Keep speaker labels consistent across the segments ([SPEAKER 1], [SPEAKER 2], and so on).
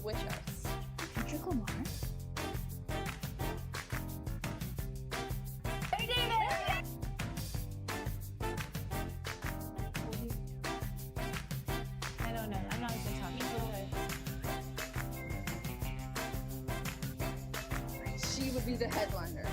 [SPEAKER 1] with us.
[SPEAKER 2] Kendrick Lamar?
[SPEAKER 1] Hey, David!
[SPEAKER 2] I don't know. I'm not a TikTok.
[SPEAKER 1] She would be the headliner.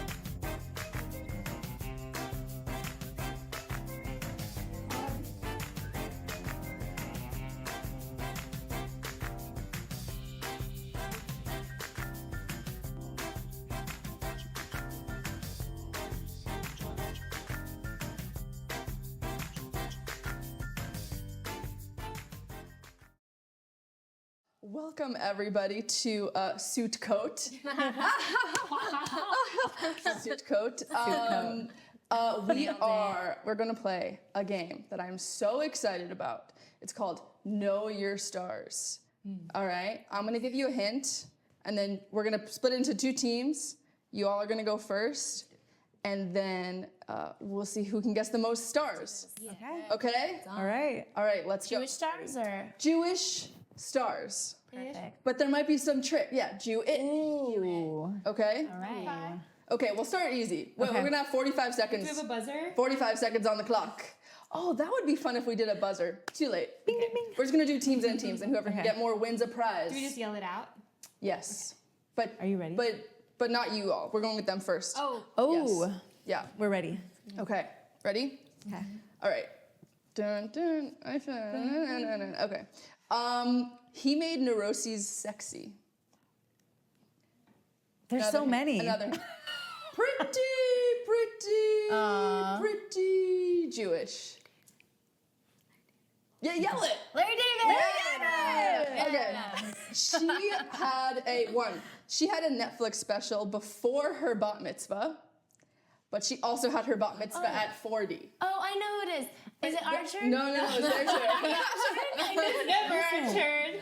[SPEAKER 1] Welcome everybody to Sukkot. Sukkot. We're gonna play a game that I'm so excited about. It's called Know Your Stars. All right, I'm gonna give you a hint, and then we're gonna split into two teams. You all are gonna go first, and then we'll see who can guess the most stars.
[SPEAKER 2] Okay.
[SPEAKER 1] Okay?
[SPEAKER 2] All right.
[SPEAKER 1] All right, let's go.
[SPEAKER 3] Jewish stars or
[SPEAKER 1] Jewish stars.
[SPEAKER 2] Perfect.
[SPEAKER 1] But there might be some trick. Yeah, Jewish.
[SPEAKER 2] Ooh.
[SPEAKER 1] Okay?
[SPEAKER 2] All right.
[SPEAKER 1] Okay, we'll start easy. Wait,
[SPEAKER 2] Okay.
[SPEAKER 1] we're gonna have 45
[SPEAKER 4] Do
[SPEAKER 1] seconds.
[SPEAKER 4] we have a buzzer?
[SPEAKER 1] 45 seconds on the clock. Oh, that would be fun if we did a buzzer. Too late. Bing, bing, bing. We're just gonna do teams and teams, and whoever can get more wins a prize.
[SPEAKER 4] Do we just yell it out?
[SPEAKER 1] Yes. But
[SPEAKER 2] Are you ready?
[SPEAKER 1] But not you all. We're going with them first.
[SPEAKER 4] Oh.
[SPEAKER 2] Oh,
[SPEAKER 1] Yes. Yeah.
[SPEAKER 2] we're ready.
[SPEAKER 1] Okay. Ready?
[SPEAKER 2] Okay.
[SPEAKER 1] All right. Dun, dun, I found. Okay. He made neuroses sexy.
[SPEAKER 2] There's so many.
[SPEAKER 1] Another. Pretty Jewish. Yeah, yell it.
[SPEAKER 3] Larry David!
[SPEAKER 1] Okay. She had a Netflix special before her bat mitzvah, but she also had her bat mitzvah at 40.
[SPEAKER 3] Oh, I know who it is. Is it our turn?
[SPEAKER 1] No, it's their turn.
[SPEAKER 4] It's never our turn.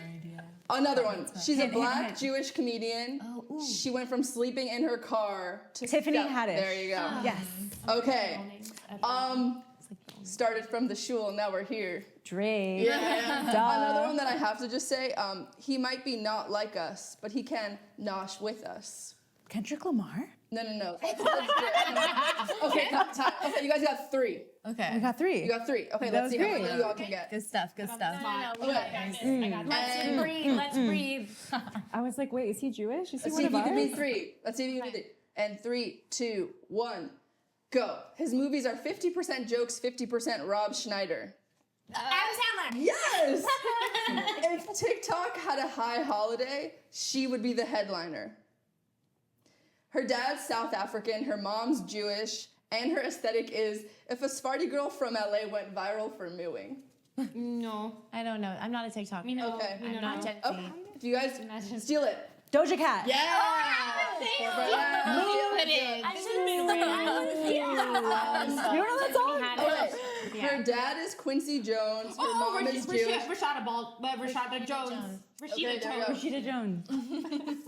[SPEAKER 1] Another one. She's a
[SPEAKER 2] Hint,
[SPEAKER 1] black
[SPEAKER 2] hint.
[SPEAKER 1] Jewish comedian.
[SPEAKER 2] Oh, ooh.
[SPEAKER 1] She went from sleeping in her car to
[SPEAKER 2] Tiffany
[SPEAKER 1] Yeah,
[SPEAKER 2] Haddish.
[SPEAKER 1] There you go.
[SPEAKER 2] Yes.
[SPEAKER 1] Okay. Started from the shul, now we're here.
[SPEAKER 2] Drake.
[SPEAKER 1] Yeah.
[SPEAKER 2] Duh.
[SPEAKER 1] Another one that I have to just say, he might be not like us, but he can nosh with us.
[SPEAKER 2] Kendrick Lamar?
[SPEAKER 1] No. Okay, time. Okay, you guys got three.
[SPEAKER 3] Okay.
[SPEAKER 2] We got three.
[SPEAKER 1] You got three. Okay,
[SPEAKER 2] That
[SPEAKER 1] let's
[SPEAKER 2] was
[SPEAKER 1] see how
[SPEAKER 2] great.
[SPEAKER 1] many you all can get.
[SPEAKER 3] Good stuff, good stuff.
[SPEAKER 4] No,
[SPEAKER 1] Okay.
[SPEAKER 4] I got
[SPEAKER 3] Let's
[SPEAKER 4] this.
[SPEAKER 3] breathe, let's breathe.
[SPEAKER 2] I was like, wait, is he Jewish? Is he
[SPEAKER 1] Let's
[SPEAKER 2] one
[SPEAKER 1] see
[SPEAKER 2] of
[SPEAKER 1] if you can
[SPEAKER 2] ours?
[SPEAKER 1] beat three. Let's see if you can beat three. And 3, 2, 1, go. His movies are 50% jokes, 50% Rob Schneider.
[SPEAKER 3] Adam Sandler!
[SPEAKER 1] Yes! If TikTok had a high holiday, she would be the headliner. Her dad's South African, her mom's Jewish, and her aesthetic is if a Sephardi girl from LA went viral for mooing.
[SPEAKER 4] No.
[SPEAKER 3] I don't know. I'm not a TikTok.
[SPEAKER 4] We know.
[SPEAKER 1] Okay.
[SPEAKER 4] We
[SPEAKER 3] I'm
[SPEAKER 4] know.
[SPEAKER 3] not Gen Z.
[SPEAKER 1] Okay, if you guys steal it.
[SPEAKER 2] Doja Cat.
[SPEAKER 1] Yeah!
[SPEAKER 3] I should have been ready.
[SPEAKER 2] You don't know that song?
[SPEAKER 1] Okay. Her dad is Quincy Jones, her mom is Jewish.
[SPEAKER 4] Rashada Jones.
[SPEAKER 1] Okay, there we go.
[SPEAKER 2] Rashida Jones.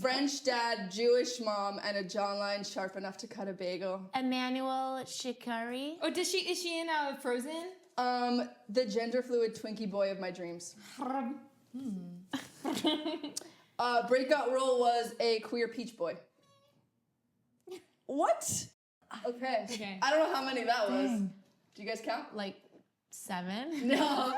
[SPEAKER 1] French dad, Jewish mom, and a jawline sharp enough to cut a bagel.
[SPEAKER 3] Emmanuel Shikari.
[SPEAKER 4] Oh, is she in Frozen?
[SPEAKER 1] The gender fluid Twinkie boy of my dreams. Breakout role was a queer peach boy.
[SPEAKER 2] What?
[SPEAKER 1] Okay. I don't know how many that was. Do you guys count?
[SPEAKER 3] Like 7?
[SPEAKER 1] No.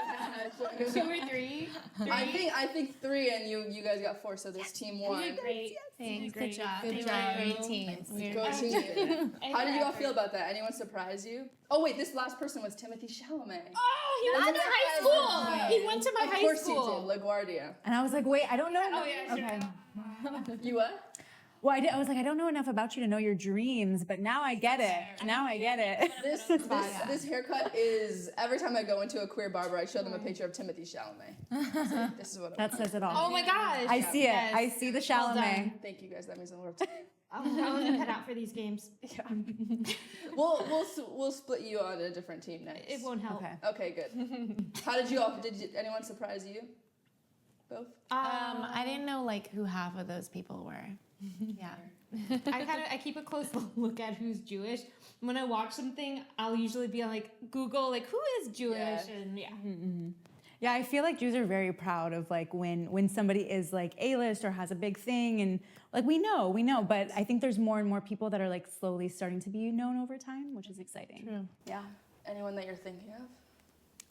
[SPEAKER 4] 2 or 3?
[SPEAKER 1] I think 3, and you guys got 4, so this team won.
[SPEAKER 4] Great.
[SPEAKER 3] Thanks.
[SPEAKER 4] Good job.
[SPEAKER 3] Good job. Great teams.
[SPEAKER 1] Go team. How did you all feel about that? Anyone surprise you? Oh wait, this last person was Timothée Chalamet.
[SPEAKER 4] Oh, he went to high school. He went to my
[SPEAKER 1] Of
[SPEAKER 4] high
[SPEAKER 1] course
[SPEAKER 4] school.
[SPEAKER 1] he did, LaGuardia.
[SPEAKER 2] And I was like, wait, I don't know.
[SPEAKER 4] Oh, yeah, sure.
[SPEAKER 2] Okay.
[SPEAKER 1] You what?
[SPEAKER 2] Well, I was like, I don't know enough about you to know your dreams, but now I get it. Now I get it.
[SPEAKER 1] This haircut is, every time I go into a queer barber, I show them a picture of Timothée Chalamet. So this is what I
[SPEAKER 2] That says it all.
[SPEAKER 4] Oh my gosh.
[SPEAKER 2] I see it.
[SPEAKER 4] Yes.
[SPEAKER 2] I see the
[SPEAKER 4] Well
[SPEAKER 2] Chalamet.
[SPEAKER 4] done.
[SPEAKER 1] Thank you guys, that means a lot to me.
[SPEAKER 4] I wasn't cut out for these games.
[SPEAKER 1] We'll split you on a different team next.
[SPEAKER 4] It won't help.
[SPEAKER 2] Okay.
[SPEAKER 1] Okay, good. How did you all, did anyone surprise you? Both?
[SPEAKER 3] I didn't know like who half of those people were. Yeah.
[SPEAKER 4] I keep a close look at who's Jewish. When I watch something, I'll usually be like Google like who is Jewish
[SPEAKER 1] Yeah.
[SPEAKER 4] and yeah.
[SPEAKER 2] Yeah, I feel like Jews are very proud of like when somebody is like A-list or has a big thing, and like we know, but I think there's more and more people that are like slowly starting to be known over time, which is exciting.
[SPEAKER 3] True.
[SPEAKER 2] Yeah.
[SPEAKER 1] Anyone that you're thinking of?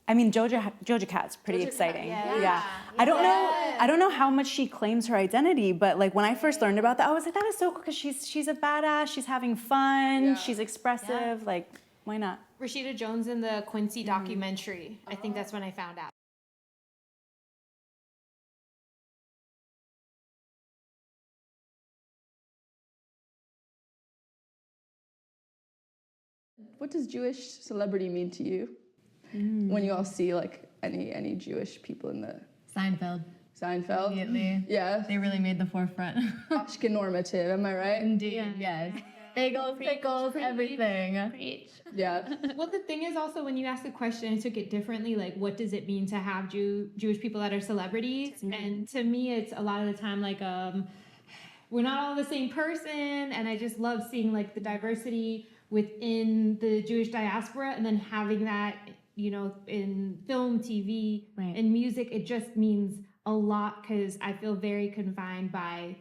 [SPEAKER 2] I mean, Doja Cat's pretty
[SPEAKER 1] Doja Cat,
[SPEAKER 2] exciting.
[SPEAKER 3] yeah.
[SPEAKER 2] I don't know how much she claims her identity, but like when I first learned about that, I was like, that is so cool because she's a badass, she's having fun,
[SPEAKER 1] Yeah.
[SPEAKER 2] she's expressive, like why not?
[SPEAKER 4] Rashida Jones in the Quincy documentary. I think that's when I found out.
[SPEAKER 1] What does Jewish celebrity mean to you? When you all see like any Jewish people in the
[SPEAKER 5] Seinfeld.
[SPEAKER 1] Seinfeld?
[SPEAKER 5] Immediately.
[SPEAKER 1] Yeah.
[SPEAKER 5] They really made the forefront.
[SPEAKER 1] Ashken normative, am I right?
[SPEAKER 5] Indeed, yes. Bagels, pickles, everything.
[SPEAKER 4] Preach.
[SPEAKER 1] Yeah.
[SPEAKER 4] Well, the thing is also when you ask the question, I took it differently. Like, what does it mean to have Jewish people that are celebrities? And to me, it's a lot of the time like, we're not all the same person. And I just love seeing like the diversity within the Jewish diaspora, and then having that, you know, in film, TV, and music. It just means a lot because I feel very confined by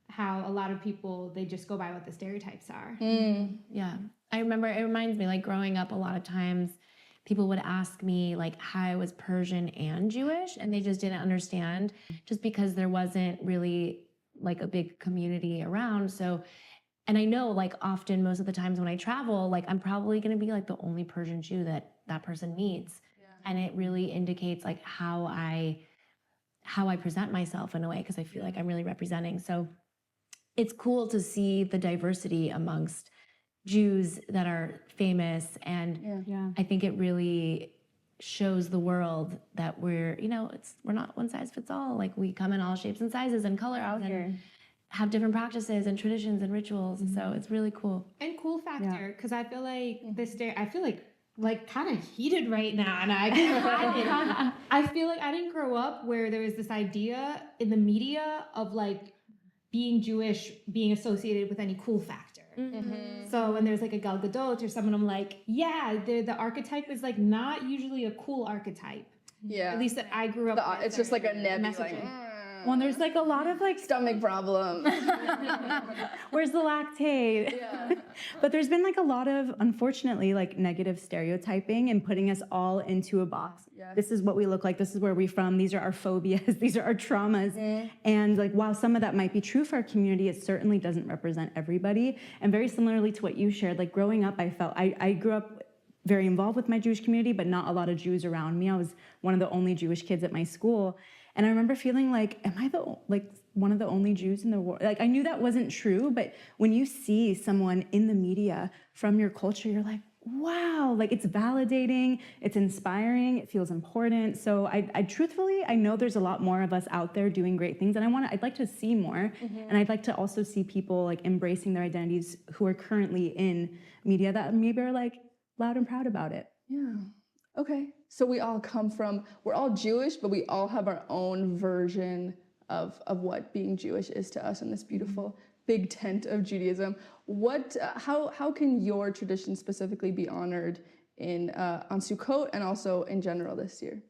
[SPEAKER 4] how a lot of people, they just go by what the stereotypes are.
[SPEAKER 3] Yeah. I remember it reminds me like growing up a lot of times people would ask me like how I was Persian and Jewish, and they just didn't understand just because there wasn't really like a big community around. So, and I know like often most of the times when I travel, like I'm probably going to be like the only Persian Jew that person meets. And it really indicates like how I present myself in a way, because I feel like I'm really representing. So it's cool to see the diversity amongst Jews that are famous, and I think it really shows the world that we're not one size fits all. Like we come in all shapes and sizes and colors and have different practices and traditions and rituals. So it's really cool.
[SPEAKER 4] And cool factor, because I feel like I feel like kind of heated right now, and I feel like I didn't grow up where there was this idea in the media of like being Jewish being associated with any cool factor. So when there's like a Gal Gadot or someone, I'm like, yeah, the archetype is like not usually a cool archetype.
[SPEAKER 1] Yeah.
[SPEAKER 4] At least that I grew up with.
[SPEAKER 1] It's just like a nebby, like,
[SPEAKER 2] Well, there's like a lot of like
[SPEAKER 1] stomach problem.
[SPEAKER 2] where's the lactate?
[SPEAKER 1] Yeah.
[SPEAKER 2] But there's been like a lot of, unfortunately, like negative stereotyping and putting us all into a box.
[SPEAKER 1] Yeah.
[SPEAKER 2] This is what we look like. This is where we're from. These are our phobias. These are our traumas. And like, while some of that might be true for our community, it certainly doesn't represent everybody. And very similarly to what you shared, like growing up, I felt I grew up very involved with my Jewish community, but not a lot of Jews around me. I was one of the only Jewish kids at my school. And I remember feeling like, am I one of the only Jews in the world? Like, I knew that wasn't true, but when you see someone in the media from your culture, you're like, wow, like it's validating, it's inspiring, it feels important. So I truthfully, I know there's a lot more of us out there doing great things, and I'd like to see more. And I'd like to also see people like embracing their identities who are currently in media that maybe are like loud and proud about it.
[SPEAKER 1] Yeah. Okay. So we're all Jewish, but we all have our own version of what being Jewish is to us in this beautiful big tent of Judaism. How can your tradition specifically be honored on Sukkot and also in general this year?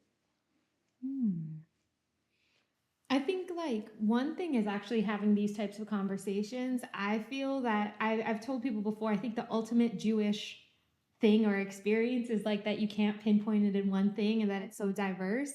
[SPEAKER 4] I think like one thing is actually having these types of conversations. I feel that I've told people before, I think the ultimate Jewish thing or experience is like that you can't pinpoint it in one thing and that it's so diverse.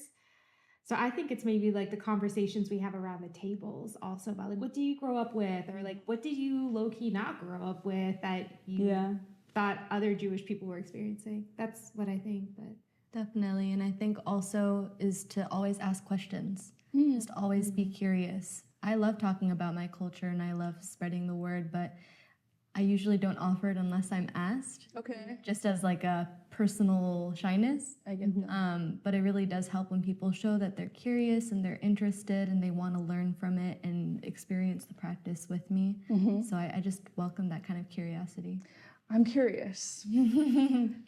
[SPEAKER 4] So I think it's maybe like the conversations we have around the tables also about like, what do you grow up with? Or like, what did you low-key not grow up with that you thought other Jewish people were experiencing? That's what I think. But
[SPEAKER 5] Definitely. And I think also is to always ask questions. Just always be curious. I love talking about my culture and I love spreading the word, but I usually don't offer it unless I'm asked.
[SPEAKER 1] Okay.
[SPEAKER 5] Just as like a personal shyness.
[SPEAKER 1] I get that.
[SPEAKER 5] But it really does help when people show that they're curious and they're interested and they want to learn from it and experience the practice with me. So I just welcome that kind of curiosity.
[SPEAKER 1] I'm curious.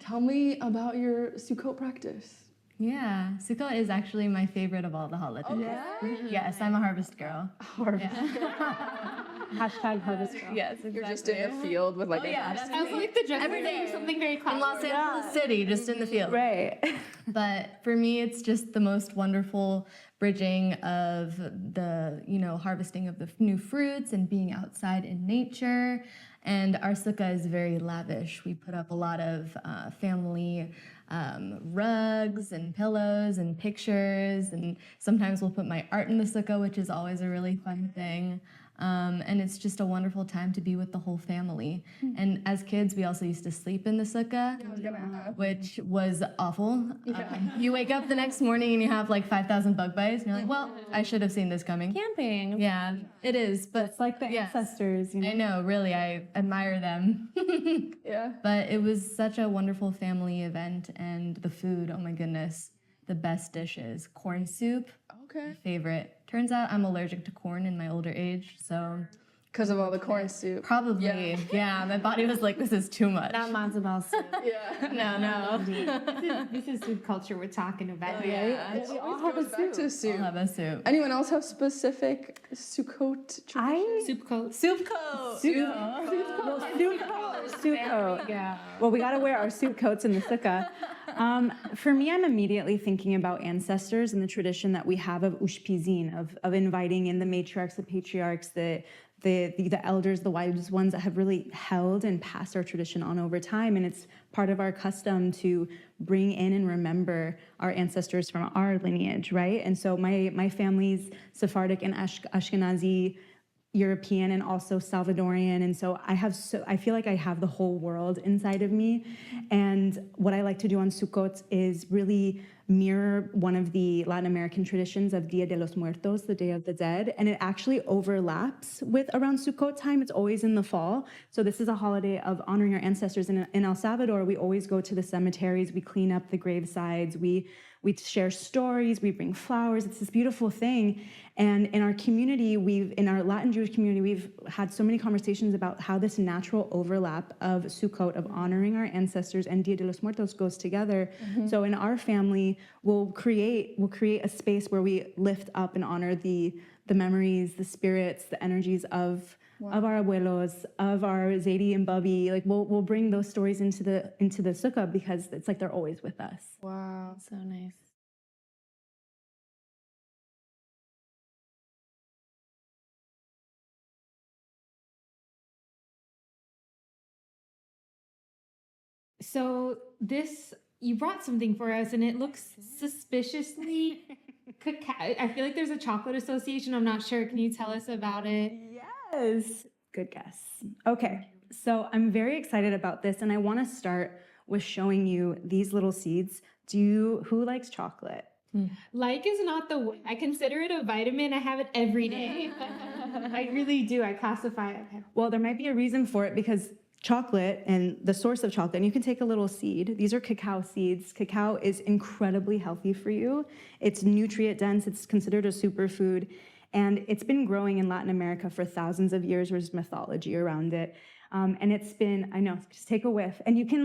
[SPEAKER 1] Tell me about your Sukkot practice.
[SPEAKER 5] Yeah, Sukkot is actually my favorite of all the holidays.
[SPEAKER 1] Okay.
[SPEAKER 5] Yes, I'm a harvest girl.
[SPEAKER 1] Harvest.
[SPEAKER 2] Hashtag harvest girl.
[SPEAKER 3] Yes, exactly.
[SPEAKER 1] You're just in a field with like a
[SPEAKER 3] that's
[SPEAKER 4] I was like the
[SPEAKER 5] Every day.
[SPEAKER 4] something very
[SPEAKER 5] In
[SPEAKER 4] classic.
[SPEAKER 5] Los Angeles City, just in the field.
[SPEAKER 2] Right.
[SPEAKER 5] But for me, it's just the most wonderful bridging of the, harvesting of the new fruits and being outside in nature. And our sukkah is very lavish. We put up a lot of family rugs and pillows and pictures. And sometimes we'll put my art in the sukkah, which is always a really fun thing. And it's just a wonderful time to be with the whole family. And as kids, we also used to sleep in the sukkah, which was awful. You wake up the next morning and you have like 5,000 bug bites, and you're like, well, I should have seen this coming.
[SPEAKER 3] Camping.
[SPEAKER 5] Yeah, it is. But
[SPEAKER 2] It's like the ancestors,
[SPEAKER 5] I know, really, I admire them.
[SPEAKER 1] Yeah.
[SPEAKER 5] But it was such a wonderful family event, and the food, oh my goodness, the best dishes. Corn soup,
[SPEAKER 1] Okay.
[SPEAKER 5] favorite. Turns out I'm allergic to corn in my older age, so
[SPEAKER 1] Because of all the corn soup.
[SPEAKER 5] probably, yeah, my body was like, this is too much.
[SPEAKER 3] Not matzo ball soup.
[SPEAKER 1] Yeah.
[SPEAKER 5] No.
[SPEAKER 4] This is food culture we're talking about.
[SPEAKER 1] It always goes back to soup.
[SPEAKER 5] I'll have a soup.
[SPEAKER 1] Anyone else have specific Sukkot traditions?
[SPEAKER 4] Soup coat.
[SPEAKER 5] Soup coat.
[SPEAKER 2] Suit coat. Yeah. Well, we got to wear our suit coats in the sukkah. For me, I'm immediately thinking about ancestors and the tradition that we have of ushpizin, of inviting in the matriarchs, the patriarchs, the elders, the wise ones that have really held and passed our tradition on over time. And it's part of our custom to bring in and remember our ancestors from our lineage, right? And so my family's Sephardic and Ashkenazi, European, and also Salvadorian, and so I feel like I have the whole world inside of me. And what I like to do on Sukkot is really mirror one of the Latin American traditions of Dia de los Muertos, the Day of the Dead, and it actually overlaps with around Sukkot time. It's always in the fall, so this is a holiday of honoring our ancestors. In El Salvador, we always go to the cemeteries, we clean up the gravesides, we share stories, we bring flowers. It's this beautiful thing. And in our community, in our Latin Jewish community, we've had so many conversations about how this natural overlap of Sukkot, of honoring our ancestors, and Dia de los Muertos goes together. So in our family, we'll create a space where we lift up and honor the memories, the spirits, the energies of our abuelos, of our Zaidi and Bubby. Like we'll bring those stories into the sukkah because it's like they're always with us.
[SPEAKER 1] Wow.
[SPEAKER 3] So nice.
[SPEAKER 4] So you brought something for us, and it looks suspiciously cacao. I feel like there's a chocolate association. I'm not sure. Can you tell us about it?
[SPEAKER 2] Yes. Good guess. Okay. So I'm very excited about this, and I want to start with showing you these little seeds. Who likes chocolate?
[SPEAKER 4] Like is not the word. I consider it a vitamin. I have it every day. I really do. I classify it.
[SPEAKER 2] Well, there might be a reason for it because chocolate and the source of chocolate, and you can take a little seed. These are cacao seeds. Cacao is incredibly healthy for you. It's nutrient dense. It's considered a superfood. And it's been growing in Latin America for thousands of years. There's mythology around it. And it's been, I know, just take a whiff. And you can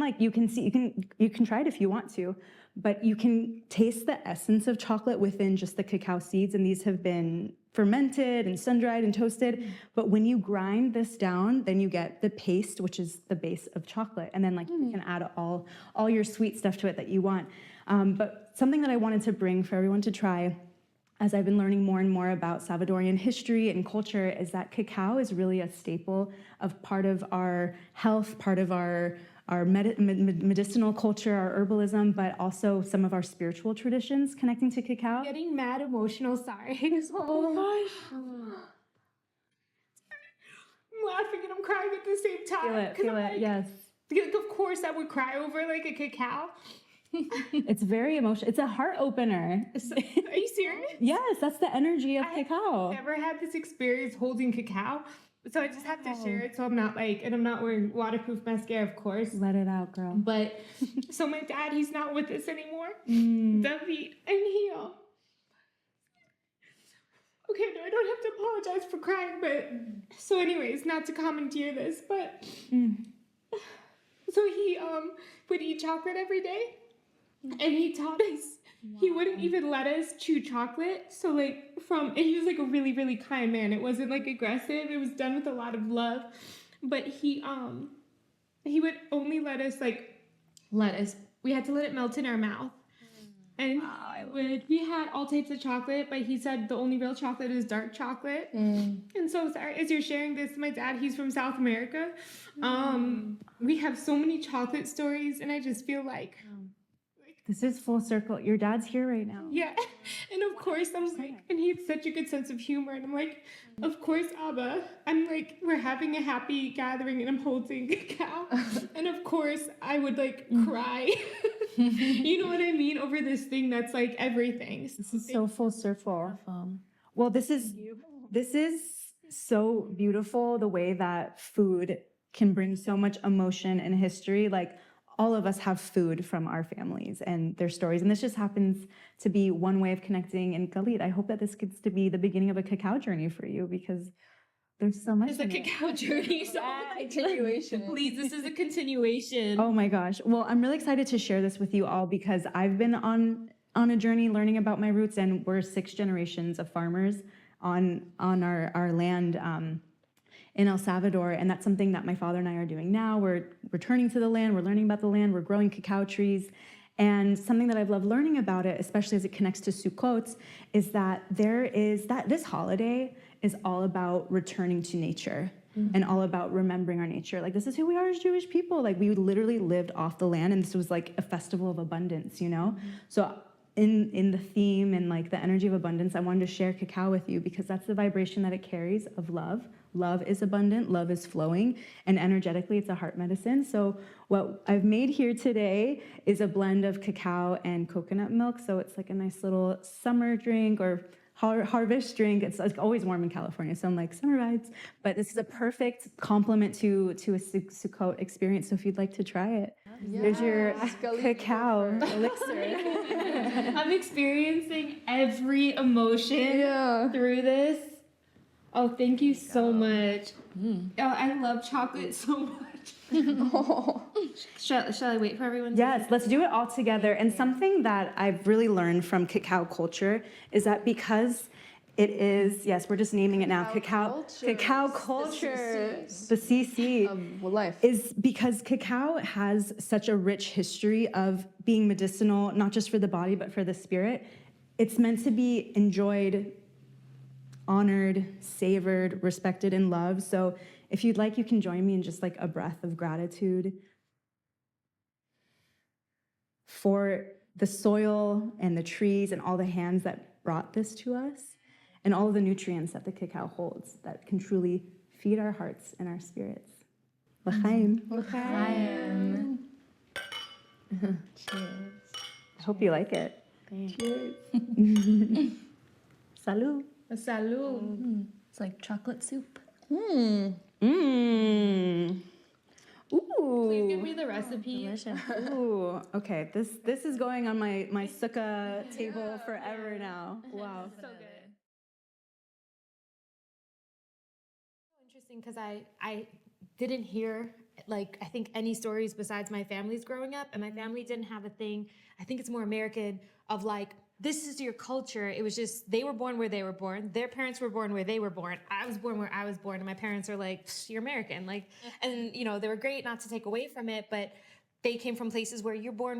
[SPEAKER 2] try it if you want to, but you can taste the essence of chocolate within just the cacao seeds. And these have been fermented and sun-dried and toasted. But when you grind this down, then you get the paste, which is the base of chocolate. And then you can add all your sweet stuff to it that you want. But something that I wanted to bring for everyone to try, as I've been learning more and more about Salvadorian history and culture, is that cacao is really a staple of part of our health, part of our medicinal culture, our herbalism, but also some of our spiritual traditions connecting to cacao.
[SPEAKER 4] Getting mad emotional. Sorry.
[SPEAKER 2] Oh gosh.
[SPEAKER 4] I'm laughing and I'm crying at the same time.
[SPEAKER 2] Feel it, yes.
[SPEAKER 4] Like, of course, I would cry over like a cacao.
[SPEAKER 2] It's very emotional. It's a heart opener.
[SPEAKER 4] Are you serious?
[SPEAKER 2] Yes, that's the energy of cacao.
[SPEAKER 4] I've never had this experience holding cacao, so I just have to share it. So I'm not and I'm not wearing waterproof mascara, of course.
[SPEAKER 2] Let it out, girl.
[SPEAKER 4] But so my dad, he's not with us anymore. David, and he. Okay, no, I don't have to apologize for crying, but so anyways, not to commandeer this, but so he would eat chocolate every day. And he taught us He wouldn't even let us chew chocolate. So like and he was like a really, really kind man. It wasn't like aggressive. It was done with a lot of love. But he would only let us we had to let it melt in our mouth. And we had all types of chocolate, but he said the only real chocolate is dark chocolate. And so sorry, as you're sharing this, my dad, he's from South America. We have so many chocolate stories, and I just feel like
[SPEAKER 2] This is full circle. Your dad's here right now.
[SPEAKER 4] yeah. And of course, I'm like, and he had such a good sense of humor. And I'm like, of course, Abba. I'm like, we're having a happy gathering and I'm holding a cow. And of course, I would like cry. You know what I mean? Over this thing that's like everything.
[SPEAKER 2] This is so full circle. Well, this is so beautiful, the way that food can bring so much emotion and history. Like, all of us have food from our families and their stories. And this just happens to be one way of connecting. And Khalid, I hope that this gets to be the beginning of a cacao journey for you, because there's so much.
[SPEAKER 4] It's a cacao journey. So
[SPEAKER 1] Continuation.
[SPEAKER 4] please, this is a continuation.
[SPEAKER 2] Oh my gosh. Well, I'm really excited to share this with you all, because I've been on a journey learning about my roots, and we're 6 generations of farmers on our land in El Salvador. And that's something that my father and I are doing now. We're returning to the land, we're learning about the land, we're growing cacao trees. And something that I've loved learning about it, especially as it connects to Sukkot, is that this holiday is all about returning to nature and all about remembering our nature. Like, this is who we are as Jewish people. Like, we literally lived off the land, and this was like a festival of abundance, you know? So in the theme and like the energy of abundance, I wanted to share cacao with you, because that's the vibration that it carries of love. Love is abundant, love is flowing, and energetically it's a heart medicine. So what I've made here today is a blend of cacao and coconut milk. So it's like a nice little summer drink or harvest drink. It's always warm in California, so I'm like, summer vibes. But this is a perfect complement to a Sukkot experience. So if you'd like to try it, there's your cacao elixir.
[SPEAKER 4] I'm experiencing every emotion through this. Oh, thank you so much. Oh, I love chocolate so much. Shall I wait for everyone?
[SPEAKER 2] Yes, let's do it all together. And something that I've really learned from cacao culture is that because it is, yes, we're just naming it now, cacao culture, the CC
[SPEAKER 1] of life,
[SPEAKER 2] is because cacao has such a rich history of being medicinal, not just for the body, but for the spirit. It's meant to be enjoyed, honored, savored, respected, and loved. So if you'd like, you can join me in just like a breath of gratitude for the soil and the trees and all the hands that brought this to us, and all of the nutrients that the cacao holds that can truly feed our hearts and our spirits. L'chaim.
[SPEAKER 5] L'chaim.
[SPEAKER 2] Cheers. I hope you like it.
[SPEAKER 1] cheers.
[SPEAKER 2] Salud.
[SPEAKER 4] Salud.
[SPEAKER 5] It's like chocolate soup.
[SPEAKER 2] Ooh.
[SPEAKER 4] Please give me the recipe.
[SPEAKER 5] Delicious.
[SPEAKER 2] Ooh. Okay. This is going on my sukkah table forever now. Wow.
[SPEAKER 4] So good. Interesting, because I didn't hear I think any stories besides my family's growing up, and my family didn't have a thing. I think it's more American of like, this is your culture. It was just, they were born where they were born. Their parents were born where they were born. I was born where I was born. And my parents are like, you're American. And they were great, not to take away from it, but they came from places where you're born.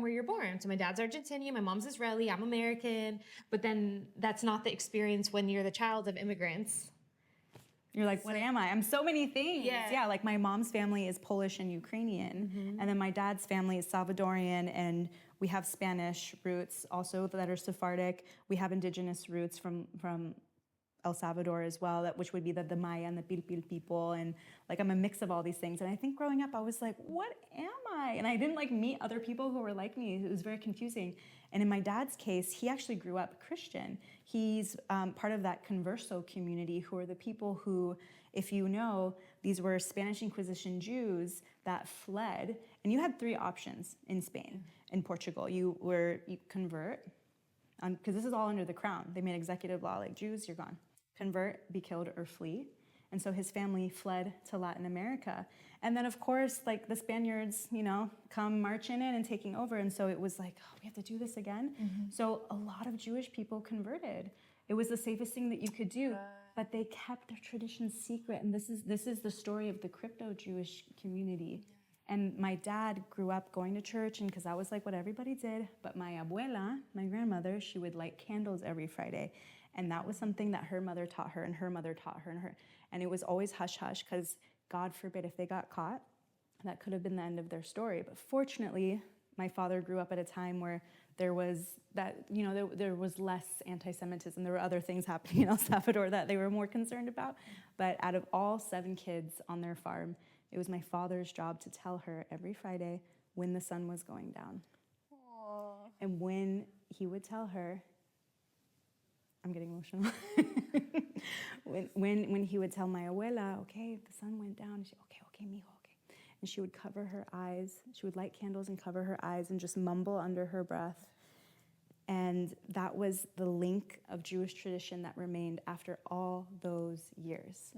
[SPEAKER 4] So my dad's Argentinian, my mom's Israeli, I'm American. But then that's not the experience when you're the child of immigrants.
[SPEAKER 2] You're like, what am I? I'm so many things.
[SPEAKER 4] Yeah.
[SPEAKER 2] Like my mom's family is Polish and Ukrainian. And then my dad's family is Salvadorian, and we have Spanish roots also that are Sephardic. We have indigenous roots from El Salvador as well, which would be the Maya and the Pilpil people. And I'm a mix of all these things. And I think growing up, I was like, what am I? And I didn't meet other people who were like me. It was very confusing. And in my dad's case, he actually grew up Christian. He's part of that Converso community, who are the people who, if you know, these were Spanish Inquisition Jews that fled. And you had 3 options in Spain and Portugal. You convert, because this is all under the crown. They made executive law, like, Jews, you're gone. Convert, be killed, or flee. And so his family fled to Latin America. And then, of course, like the Spaniards, come marching in and taking over. And so it was like, oh, we have to do this again. So a lot of Jewish people converted. It was the safest thing that you could do. But they kept their traditions secret. And this is the story of the crypto-Jewish community. And my dad grew up going to church, and because that was like what everybody did. But my abuela, my grandmother, she would light candles every Friday. And that was something that her mother taught her, and her mother taught her, and it was always hush-hush, because God forbid if they got caught, that could have been the end of their story. But fortunately, my father grew up at a time where there was there was less anti-Semitism. There were other things happening in El Salvador that they were more concerned about. But out of all 7 kids on their farm, it was my father's job to tell her every Friday when the sun was going down.
[SPEAKER 1] Aww.
[SPEAKER 2] And when he would tell her, I'm getting emotional. when he would tell my abuela, okay, the sun went down, she, okay, mijo, okay. And she would cover her eyes. She would light candles and cover her eyes and just mumble under her breath. And that was the link of Jewish tradition that remained after all those years.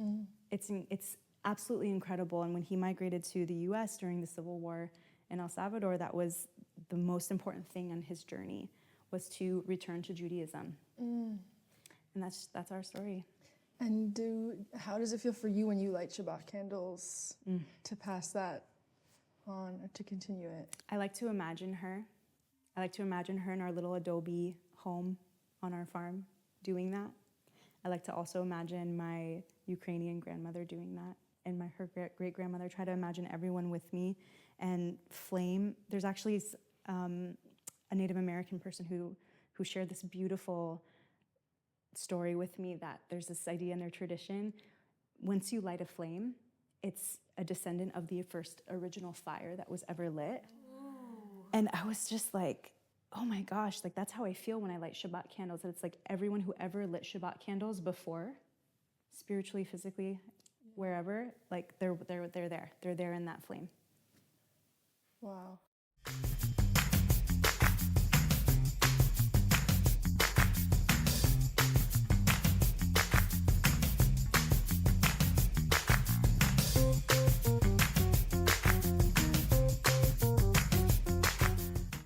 [SPEAKER 2] It's absolutely incredible. And when he migrated to the US during the Civil War in El Salvador, that was the most important thing on his journey, was to return to Judaism. And that's our story.
[SPEAKER 1] And how does it feel for you when you light Shabbat candles to pass that on or to continue it?
[SPEAKER 2] I like to imagine her. I like to imagine her in our little adobe home on our farm doing that. I like to also imagine my Ukrainian grandmother doing that, and her great-grandmother. Try to imagine everyone with me. And flame, there's actually a Native American person who shared this beautiful story with me, that there's this idea in their tradition, once you light a flame, it's a descendant of the first original fire that was ever lit. Ooh. And I was just like, oh my gosh, like that's how I feel when I light Shabbat candles, that it's like everyone who ever lit Shabbat candles before, spiritually, physically, wherever, like they're there in that flame.
[SPEAKER 1] Wow.